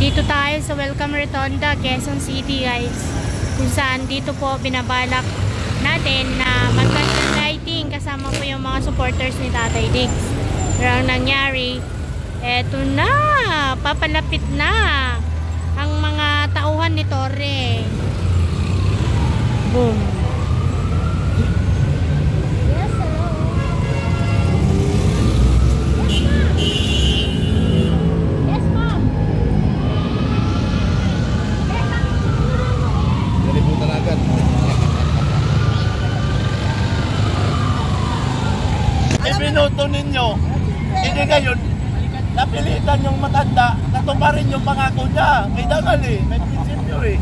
Nandito tayo sa Welcome Rotonda, Quezon City guys. Kung saan dito po binabalak natin na mag-candle lighting kasama po yung mga supporters ni Tatay Diggs. Pero ang nangyari, eto na, papalapit na ang mga tauhan ni Torre. Boom. Ibinuto ninyo, hindi ngayon napilitan yung matanda na tumarin yung pangako niya. May dangal eh, may prinsipyo eh.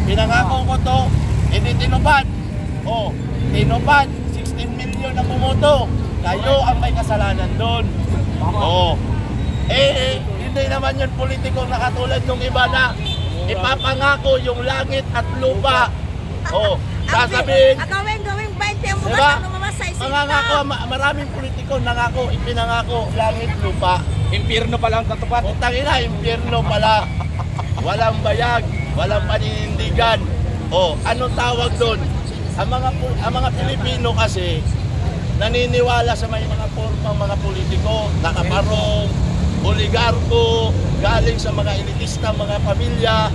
Pinangako ko to, hindi tinupad. O, tinupad, 16 million na bumoto. Kayo ang may kasalanan doon. O, hindi naman yun politiko na katulad ng iba na ipapangako yung langit at lupa. O, sasabihin, gawing 20 mo diba? Mangangako, maraming politiko nangako, ipinangako, langit, lupa. Impyerno pala ang tatupad. Utang ina, impyerno pala. Walang bayag, walang paninindigan. O, anong tawag doon? Ang mga Pilipino kasi naniniwala sa may mga formang mga politiko, nakaparong, oligarko, galing sa mga elitista, mga pamilya.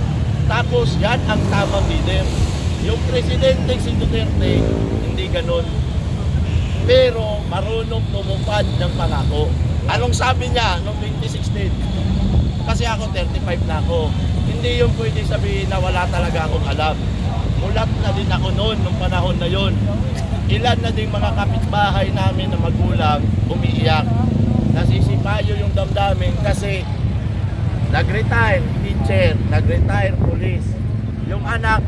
Tapos yan ang tamang leader. Yung presidente si Duterte, hindi ganun. Pero marunong tumupad ng pangako. Anong sabi niya noong 2016? Kasi ako 35 na ako. Hindi yung pwede sabihin na wala talaga akong alam. Mulat na din ako noon, nung panahon na yon. Ilan na din mga kapitbahay namin na magulang umiiyak. Nasisipayo yung damdamin kasi nag-retire teacher, nag-retire police. Yung anak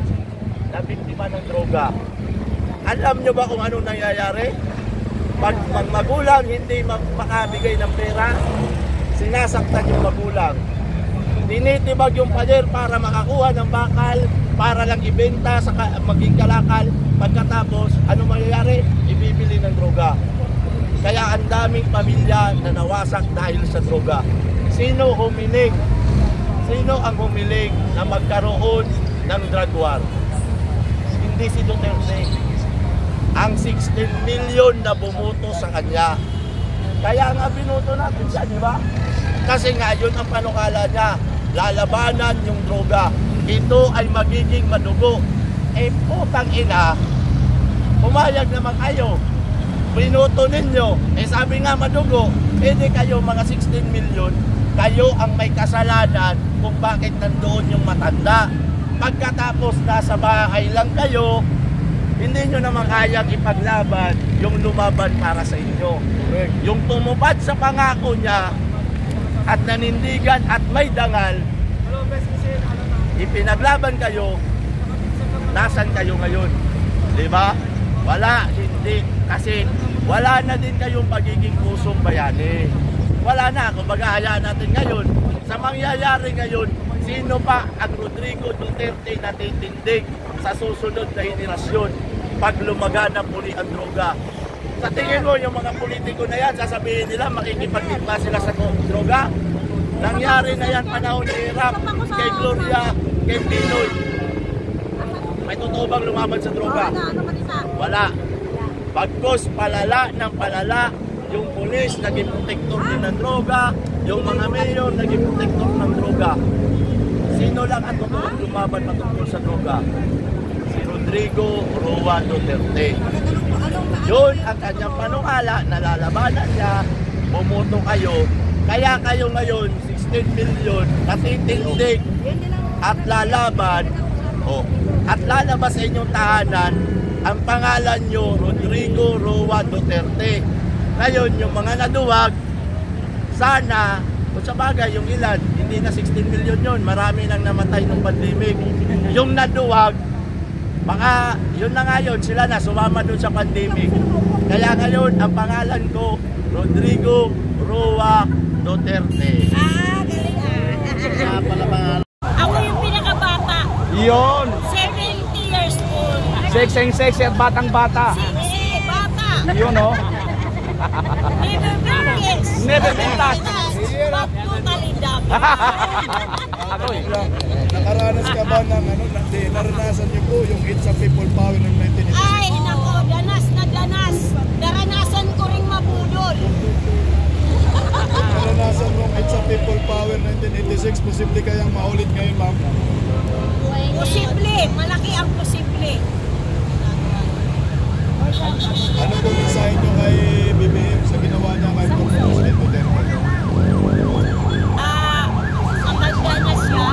na biktima ng droga. Alam nyo ba kung anong nangyayari? Pag magulang hindi makabigay ng pera, sinasaktan yung magulang. Tinitibag yung pader para makakuha ng bakal, para lang ibenta sa maging kalakal. Pagkatapos, ano mangyayari? Ibibili ng droga. Kaya ang daming pamilya na nawasak dahil sa droga. Sino humiling? Sino ang humiling na magkaroon ng drug war? Hindi si Duterte. Ang 16 million na bumuto sa kanya. Kaya nga binuto natin siya, di ba? Kasi nga yun ang panukala niya. Lalabanan yung droga. Ito ay magiging madugo. Putang ina, pumayag naman kayo. Binuto ninyo. Sabi nga madugo, di kayo mga 16 million, kayo ang may kasalanan kung bakit nandoon yung matanda. Pagkatapos nasa bahay lang kayo, hindi nyo naman kayang ipaglaban yung lumaban para sa inyo. Yung tumupad sa pangako niya at nanindigan at may dangal, ipinaglaban kayo, nasan kayo ngayon? Diba? Wala, hindi. Kasi wala na din kayong pagiging pusong bayani. Wala na. Kung hayaan natin ngayon, sa mangyayari ngayon, sino pa ang Rodrigo Duterte na titindig sa susunod na henerasyon pag lumagana muli ang droga? Sa tingin mo, yung mga politiko na yan, sasabihin nila makikipagdigma sila sa droga? Nangyari na yan panahon ni Iraq, kay Gloria, kay Pinoy. May totoo bang lumaban sa droga? Wala. Pagkos palala ng palala, yung pulis naging protektor din ng droga, yung mga mayor naging protektor ng droga. Sino lang ang totoong lumaban patungkol sa droga? Si Rodrigo Roa Duterte. Yun ang kanyang panukala, nalalabanan niya, bumuto kayo. Kaya kayo ngayon, 16 million, natitindig at lalaban, at lalabas sa inyong tahanan, ang pangalan nyo, Rodrigo Roa Duterte. Ngayon, yung mga naduwag, sana, kung sa bagay, yung ilan, hindi na 16 million yun, marami nang namatay ng pandemic. Yung naduwag, baka yun na nga yun, sila na sumama doon sa pandemic. Kaya ngayon, ang pangalan ko, Rodrigo Roa Duterte. Galing Ako yung pinakabata. Yun! 70 years old. Sexy at batang-bata. Sexy, bata. Yun, oh. Never been kissed. Never been touched. But totally dumb. Ako eh. Nakaranas ka ba ng ano, naranasan niyo po yung It's a People Power ng 1986? Ay, nako, danas na danas. Naranasan ko ring mabudol. Naranasan mo It's a People Power 1986, posible kayang maulit ngayon, ma'am? Posible, malaki ang posible. Ano po mensahe niyo kay BBM sa ginawa niya kay President Duterte? Matanda na siya,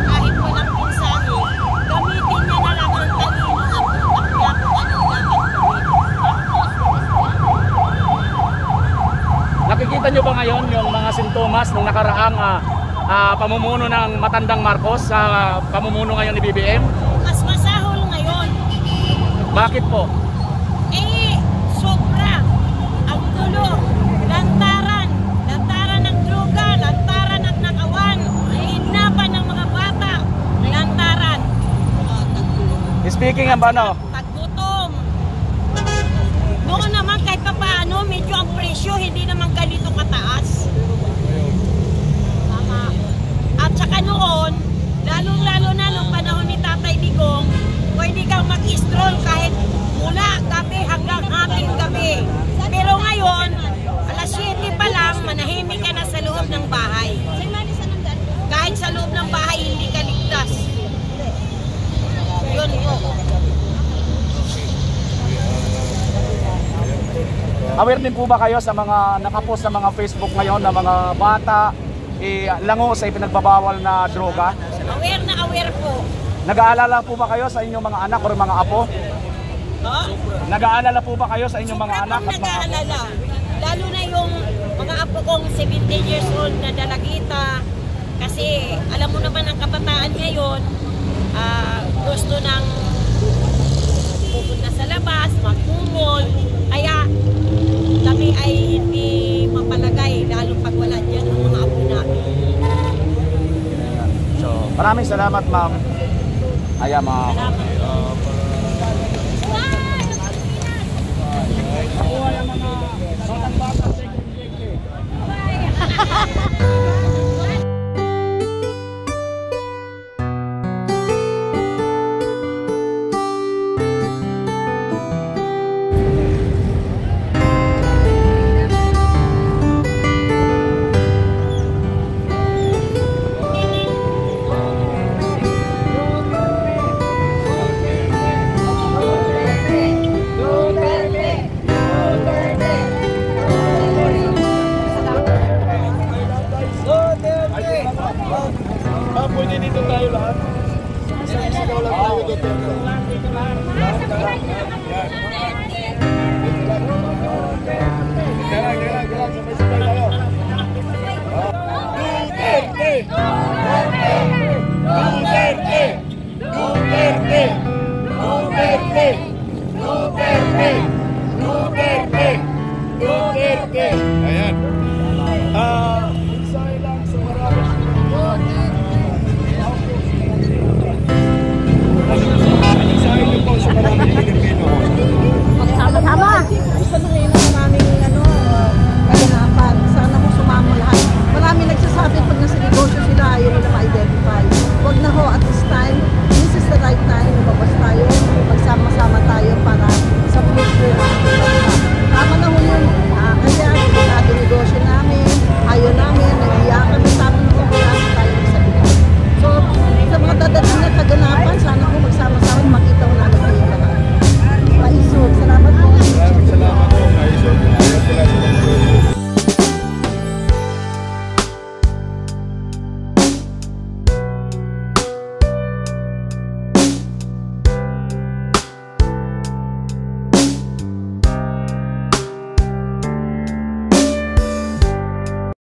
kahit walang mensahe, gamitin niya na lang ang talino at utak niya kung anong dapat gawin. Nakikita nyo ba ngayon yung mga sintomas nung nakaraang pamumuno ng matandang Marcos sa pamumuno ngayon ni BBM? Mas masahol ngayon. Bakit po? Sobra ang gulo, lantaran ng droga, lantaran ng nakawan, hinapan ng mga bata, lantaran. Speaking of ano, Paggutom. Noon naman kahit pa paano, medyo ang presyo hindi naman ganito kataas. Tama. At saka noon, lalo na nung panahon ni Tatay Digong, pwede kang mag-stroll kahit mula gabi hanggang hating gabi. Pero ngayon, alas 7 pa lang, manahimik ka na sa loob ng bahay. Kahit sa loob ng bahay, hindi ka ligtas. Yun po. aware din po ba kayo sa mga nakapost sa mga Facebook ngayon na mga bata lango sa ipinagbabawal na droga? Aware na aware po. Nag-aalala po ba kayo sa inyong mga anak o mga apo? Huh? Nag-aalala po ba kayo sa inyong mga Sobrang anak at mga apo? nag-aalala. Lalo na yung mga apo kong 17 years old na dalagita. Kasi alam mo naman ang kabataan ngayon, gusto nang pupunta sa labas, magmumol. Kaya kami ay hindi mapalagay, lalo pag wala dyan ang mga apo namin. So, maraming salamat, ma'am. Ayan, ma'am. Salamat. Pwede dito tayo lahat. Sigaw lang tayo dito. Kailangan, sabay